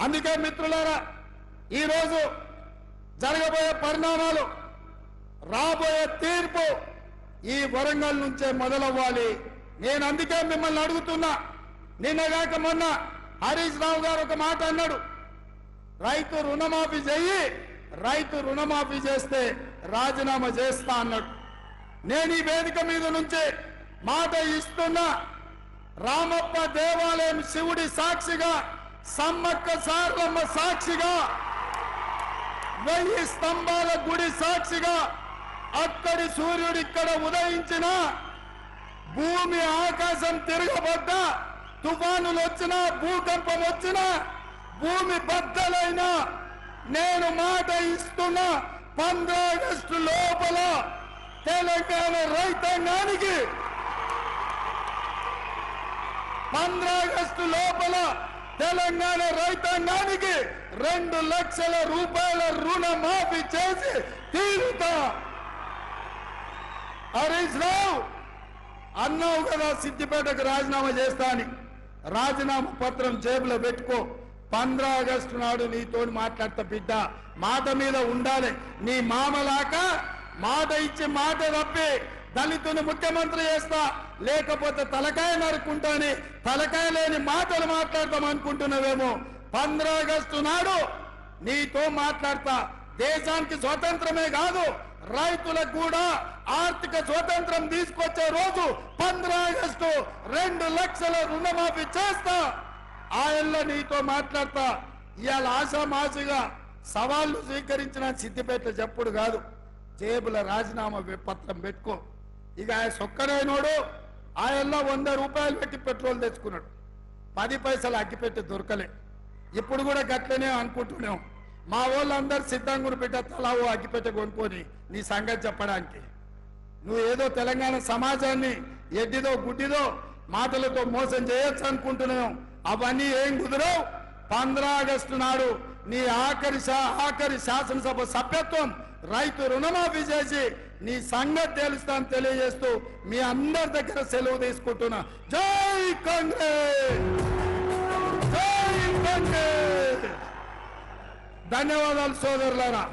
అందుకే మిత్రులారా ఈరోజు జరగబోయే పరిణామాలు రాబోయే తీర్పు ఈ వరంగల్ నుంచే మొదలవ్వాలి. నేను అందుకే మిమ్మల్ని అడుగుతున్నా. నిన్నగాక మొన్న హరీష్ రావు గారు ఒక మాట అన్నాడు, రైతు రుణమాఫీ చెయ్యి, రైతు రుణమాఫీ చేస్తే రాజీనామా చేస్తా అన్నాడు. నేను ఈ వేదిక మీద నుంచి మాట ఇస్తున్నా. రామప్ప దేవాలయం శివుడి సాక్షిగా, సమ్మక్క సారలమ్మ సాక్షిగా, 1000 స్తంభాల గుడి సాక్షిగా, అక్కడి సూర్యుడు ఇక్కడ ఉదయించిన, భూమి ఆకాశం తిరగబడ్డా, తుఫానులు వచ్చినా, భూకంపం వచ్చినా, భూమి బద్దలైనా నేను మాట ఇస్తున్నా. 15 ఆగస్టు లోపల తెలంగాణ రైతాంగానికి 15 ఆగస్టు లోపల తెలంగాణ రైతాంగానికి 2 లక్షల రూపాయల రుణమాఫీ చేసి తీరుతా. హరీష్ రావు అన్నావు కదా సిద్దిపేటకు రాజీనామా చేస్తా అని. రాజీనామా పత్రం జేబులో పెట్టుకో. 15 ఆగస్టు నాడు నీతోని మాట్లాడతా బిడ్డ. మాట మీద ఉండాలి. నీ మామలాక మాట ఇచ్చి మాట తప్పి దళితుని ముఖ్యమంత్రి చేస్తా, లేకపోతే తలకాయ నరుకుంటాని తలకాయ లేని మాటలు మాట్లాడతాం అనుకుంటున్నావేమో. 15 ఆగస్టు నాడు నీతో మాట్లాడతా. దేశానికి స్వతంత్రమే కాదు, రైతులకు కూడా ఆర్థిక స్వతంత్రం తీసుకొచ్చే రోజు 15 ఆగస్టు 2 లక్షల రుణమాఫీ చేస్తా. ఆయనలో నీతో మాట్లాడతా. ఇవాళ ఆశామాసిగా సవాళ్లు స్వీకరించిన సిద్దిపేట చెప్పుడు కాదు, జేబుల రాజీనామా పత్రం పెట్టుకో. ఇక ఆయన సొక్కడైనోడు ఆయనలో 100 రూపాయలు పెట్టి పెట్రోల్ తెచ్చుకున్నాడు. 10 పైసలు అగ్గిపెట్టి దొరకలే. ఇప్పుడు కూడా గట్లనే అనుకుంటున్నాం. మా వాళ్ళందరూ సిద్ధంగా పెట్ట తలావు అగ్గిపెట్ట కొనుక్కొని నీ సంగతి చెప్పడానికి. నువ్వు ఏదో తెలంగాణ సమాజాన్ని ఎడ్డిదో గుడ్డిదో మాటలతో మోసం చేయొచ్చు అనుకుంటున్నాం. అవన్నీ ఏం కుదరవు. 15 ఆగస్టు నాడు నీ ఆఖరి శాసనసభ సభ్యత్వం రైతు రుణమాఫీ చేసి నీ సంగతి తెలుస్తాను తెలియజేస్తూ మీ అందరి దగ్గర సెలవు తీసుకుంటున్నా. జై కాంగ్రెస్, జై కాంగ్రెస్. ధన్యవాదాలు సోదరులారా.